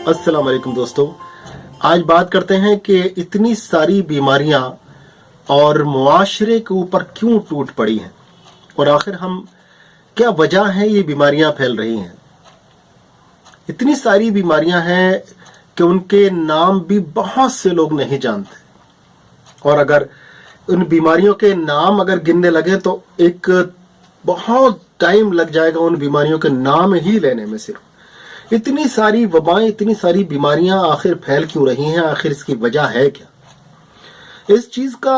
अस्सलाम वालेकुम दोस्तों, आज बात करते हैं कि इतनी सारी बीमारियां और मुआशरे के ऊपर क्यों टूट पड़ी हैं और आखिर हम क्या वजह है ये बीमारियां फैल रही हैं। इतनी सारी बीमारियां हैं कि उनके नाम भी बहुत से लोग नहीं जानते, और अगर उन बीमारियों के नाम अगर गिनने लगे तो एक बहुत टाइम लग जाएगा उन बीमारियों के नाम ही लेने में। सिर्फ इतनी सारी वबाएं, इतनी सारी बीमारियां आखिर फैल क्यों रही हैं, आखिर इसकी वजह है क्या। इस चीज का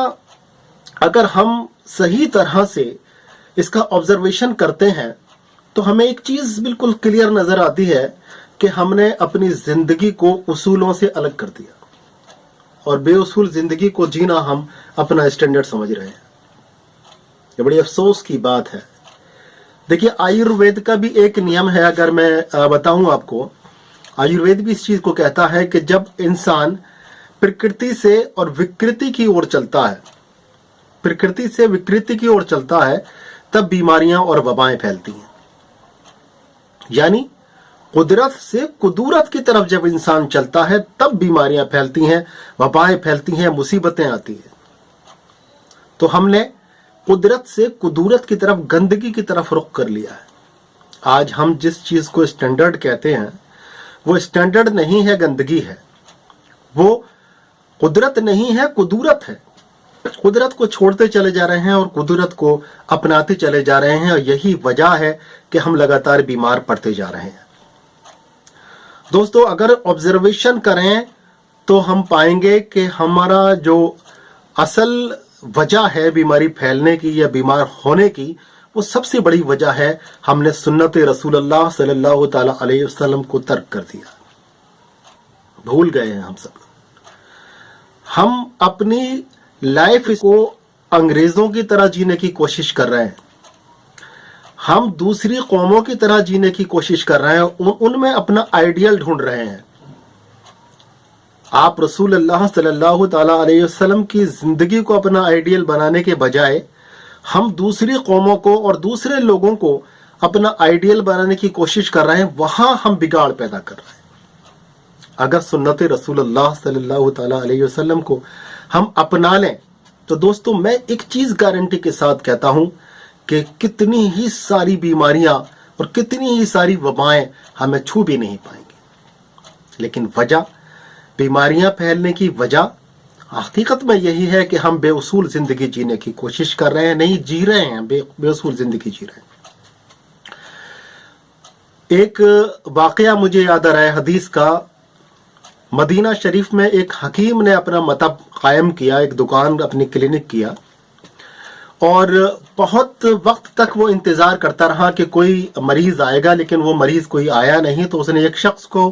अगर हम सही तरह से इसका ऑब्जर्वेशन करते हैं तो हमें एक चीज बिल्कुल क्लियर नजर आती है कि हमने अपनी जिंदगी को उसूलों से अलग कर दिया और बेउसूल जिंदगी को जीना हम अपना स्टैंडर्ड समझ रहे हैं। ये बड़ी अफसोस की बात है। देखिए, आयुर्वेद का भी एक नियम है, अगर मैं बताऊं आपको, आयुर्वेद भी इस चीज को कहता है कि जब इंसान प्रकृति से और विकृति की ओर चलता है, प्रकृति से विकृति की ओर चलता है, तब बीमारियां और वबाएं फैलती हैं। यानी कुदरत से कुदूरत की तरफ जब इंसान चलता है तब बीमारियां फैलती हैं, वबाएं फैलती हैं, मुसीबतें आती हैं। तो हमने कुदरत से कुदूरत की तरफ, गंदगी की तरफ रुख कर लिया है। आज हम जिस चीज को स्टैंडर्ड कहते हैं वो स्टैंडर्ड नहीं है, गंदगी है। वो कुदरत नहीं है, कुदूरत है। कुदरत को छोड़ते चले जा रहे हैं और कुदरत को अपनाते चले जा रहे हैं, और यही वजह है कि हम लगातार बीमार पड़ते जा रहे हैं। दोस्तों, अगर ऑब्जर्वेशन करें तो हम पाएंगे कि हमारा जो असल वजह है बीमारी फैलने की या बीमार होने की, वो सबसे बड़ी वजह है हमने सुन्नत रसूलुल्लाह सल्लल्लाहु ताला अलैहि वसल्लम को तर्क कर दिया। भूल गए हैं हम सब। हम अपनी लाइफ को अंग्रेजों की तरह जीने की कोशिश कर रहे हैं, हम दूसरी कौमों की तरह जीने की कोशिश कर रहे हैं, उनमें अपना आइडियल ढूंढ रहे हैं। आप रसूलुल्लाह सल्लल्लाहु ताला अलैहि वसल्लम की जिंदगी को अपना आइडियल बनाने के बजाय हम दूसरी कौमों को और दूसरे लोगों को अपना आइडियल बनाने की कोशिश कर रहे हैं। वहां हम बिगाड़ पैदा कर रहे हैं। अगर सुन्नत रसूलुल्लाह सल्लल्लाहु ताला अलैहि वसल्लम को हम अपना लें तो दोस्तों, मैं एक चीज गारंटी के साथ कहता हूं कि कितनी ही सारी बीमारियां और कितनी ही सारी वबाएं हमें छू भी नहीं पाएंगी। लेकिन वजह, बीमारियां फैलने की वजह हकीकत में यही है कि हम बेउसूल जिंदगी जीने की कोशिश कर रहे हैं, नहीं जी रहे हैं, बेउसूल जिंदगी जी रहे हैं। एक वाकया मुझे याद आ रहा है हदीस का। मदीना शरीफ में एक हकीम ने अपना मतब कायम किया, एक दुकान, अपनी क्लिनिक किया, और बहुत वक्त तक वो इंतजार करता रहा कि कोई मरीज आएगा, लेकिन वो मरीज कोई आया नहीं। तो उसने एक शख्स को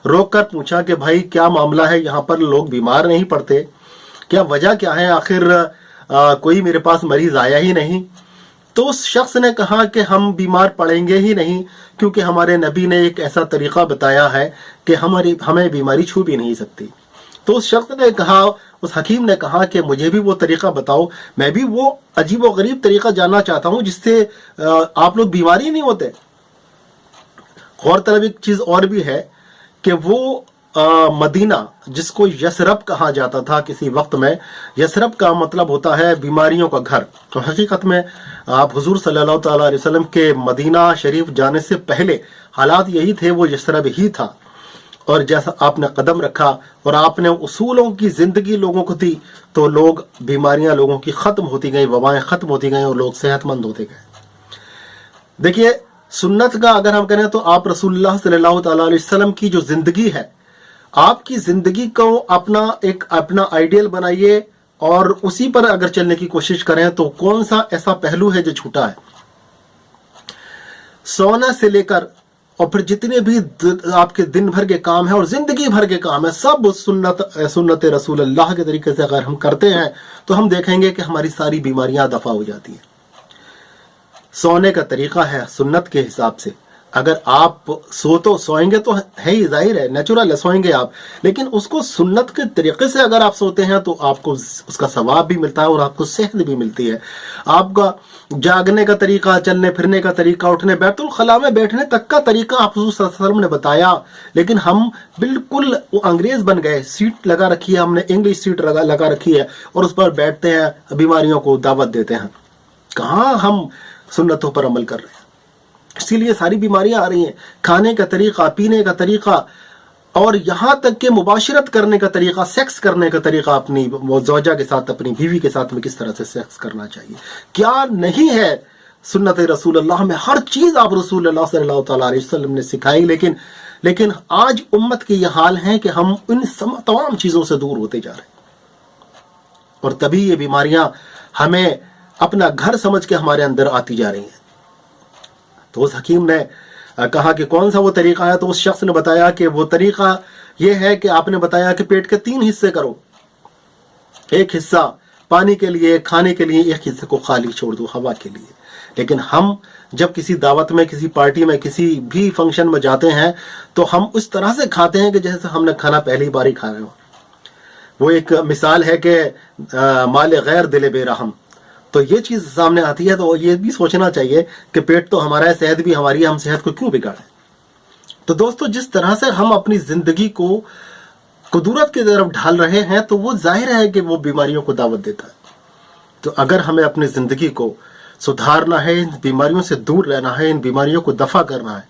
रोककर पूछा कि भाई क्या मामला है, यहाँ पर लोग बीमार नहीं पड़ते, क्या वजह क्या है, आखिर कोई मेरे पास मरीज आया ही नहीं। तो उस शख्स ने कहा कि हम बीमार पड़ेंगे ही नहीं, क्योंकि हमारे नबी ने एक ऐसा तरीका बताया है कि हमें बीमारी छू भी नहीं सकती। तो उस शख्स ने कहा, उस हकीम ने कहा कि मुझे भी वो तरीका बताओ, मैं भी वो अजीब व गरीब तरीका जानना चाहता हूं जिससे आप लोग बीमारी नहीं होते। गौरतलब एक चीज और भी है कि वो मदीना, जिसको यसरब कहा जाता था किसी वक्त में, यसरब का मतलब होता है बीमारियों का घर। तो हकीकत में आप हुजूर सल्लल्लाहु ताला अलैहि वसल्लम के मदीना शरीफ जाने से पहले हालात यही थे, वो यसरब ही था। और जैसा आपने कदम रखा और आपने उसूलों की जिंदगी लोगों को दी, तो लोग, बीमारियां लोगों की खत्म होती गई, वबाएं खत्म होती गई और लोग सेहतमंद होते गए। देखिए, सुन्नत का अगर हम करें तो आप रसूलुल्लाह सल्लल्लाहु ताला अलैहि वसल्लम की जो जिंदगी है, आपकी जिंदगी को अपना आइडियल बनाइए और उसी पर अगर चलने की कोशिश करें तो कौन सा ऐसा पहलू है जो छूटा है। सोना से लेकर और फिर जितने भी आपके दिन भर के काम है और जिंदगी भर के काम है, सब सुन्नत रसूलुल्लाह के तरीके से अगर हम करते हैं तो हम देखेंगे कि हमारी सारी बीमारियां दफा हो जाती हैं। सोने का तरीका है सुन्नत के हिसाब से, اگر آپ تو سوئیں گے تو ہے ہی، ظاہر ہے، نیچرل ہے، سوئیں گے آپ، لیکن اس کو سنت کے طریقے سے اگر آپ سوتے ہیں تو آپ کو اس کا ثواب بھی ملتا ہے اور آپ کو صحت بھی ملتی ہے. آپ کا جاگنے کا طریقہ، چلنے پھرنے کا طریقہ، اٹھنے، بیت الخلاء میں بیٹھنے تک کا طریقہ آپ حضور صلی اللہ علیہ وسلم نے بتایا، لیکن ہم بالکل وہ انگریز بن گئے. سیٹ لگا رکھی ہے ہم نے، انگلش سیٹ لگا رکھی ہے، اور اس پر بیٹھتے ہیں، بیماریوں کو دعوت دیتے ہیں. کہاں ہم سنتوں پر عمل کر رہے ہیں؟ اسی لیے ساری بیماریاں آ رہی ہیں. کھانے کا طریقہ، پینے کا طریقہ، اور یہاں تک کہ مباشرت کرنے کا طریقہ، سیکس کرنے کا طریقہ، اپنی زوجہ کے ساتھ، اپنی بیوی کے ساتھ میں کس طرح سے سیکس کرنا چاہیے، کیا نہیں ہے سنت رسول اللہ میں. ہر چیز آپ رسول اللہ صلی اللہ تعالیٰ علیہ وسلم نے سکھائی، لیکن آج امت کے یہ حال ہیں کہ ہم ان تمام چیزوں سے دور ہوتے جا رہے ہیں، اور تبھی یہ بیماریاں ہمیں اپنا گھر سمجھ کے ہمارے اندر آتی جا رہی ہیں. تو اس حکیم نے کہا کہ کون سا وہ طریقہ ہے، تو اس شخص نے بتایا کہ وہ طریقہ یہ ہے کہ آپ نے بتایا کہ پیٹ کے 3 حصے کرو، ایک حصہ پانی کے لیے، کھانے کے لیے، ایک حصے کو خالی چھوڑ دو ہوا کے لیے. لیکن ہم جب کسی دعوت میں، کسی پارٹی میں، کسی بھی فنکشن میں جاتے ہیں تو ہم اس طرح سے کھاتے ہیں کہ جیسے ہم نے کھانا پہلی بار ہی کھا رہے ہو. وہ ایک مثال ہے کہ مال غیر دل بے رحم. تو یہ چیز سامنے آتی ہے تو یہ بھی سوچنا چاہیے کہ پیٹ تو ہمارا ہے، صحت بھی ہماری ہے، ہم صحت کو کیوں بگاڑیں. تو دوستو، جس طرح سے ہم اپنی زندگی کو قدرت کی طرف ڈھال رہے ہیں تو وہ ظاہر ہے کہ وہ بیماریوں کو دعوت دیتا ہے. تو اگر ہمیں اپنی زندگی کو سدھارنا ہے، ان بیماریوں سے دور رہنا ہے، ان بیماریوں کو دفع کرنا ہے،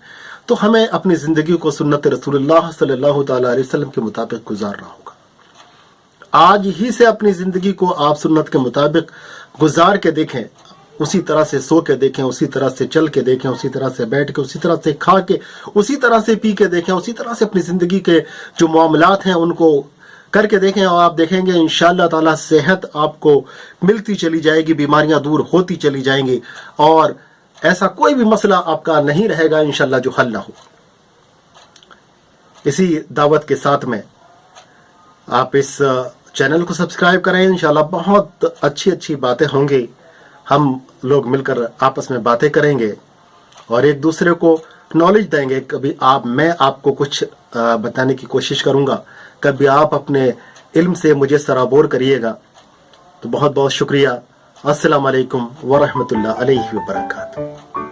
تو ہمیں اپنی زندگی کو سنت رسول اللہ صلی اللہ تعالیٰ علیہ وسلم کے مطابق گزارنا ہوگا. آج ہی سے اپنی زندگی کو آپ سنت کے مطابق گزار کے دیکھیں، اسی طرح سے سو کے دیکھیں، اسی طرح سے چل کے دیکھیں، اسی طرح سے بیٹھ کے، اسی طرح سے کھا کے، اسی طرح سے پی کے دیکھیں، اسی طرح سے اپنی زندگی کے جو معاملات ہیں ان کو کر کے دیکھیں، اور آپ دیکھیں گے انشاءاللہ تعالی صحت آپ کو ملتی چلی جائے گی، بیماریاں دور ہوتی چلی جائیں گی، اور ایسا کوئی بھی مسئلہ آپ کا نہیں رہے گا انشاءاللہ جو حل نہ ہو. اسی دعوت کے ساتھ میں آپ اس چینل کو سبسکرائب کریں. انشاءاللہ بہت اچھی باتیں ہوں گی، ہم لوگ مل کر آپس میں باتیں کریں گے اور ایک دوسرے کو نالج دیں گے. کبھی میں آپ کو کچھ بتانے کی کوشش کروں گا، کبھی آپ اپنے علم سے مجھے سرابور کریے گا. تو بہت بہت شکریہ. السلام علیکم ورحمۃ اللہ علیہ وبرکاتہ.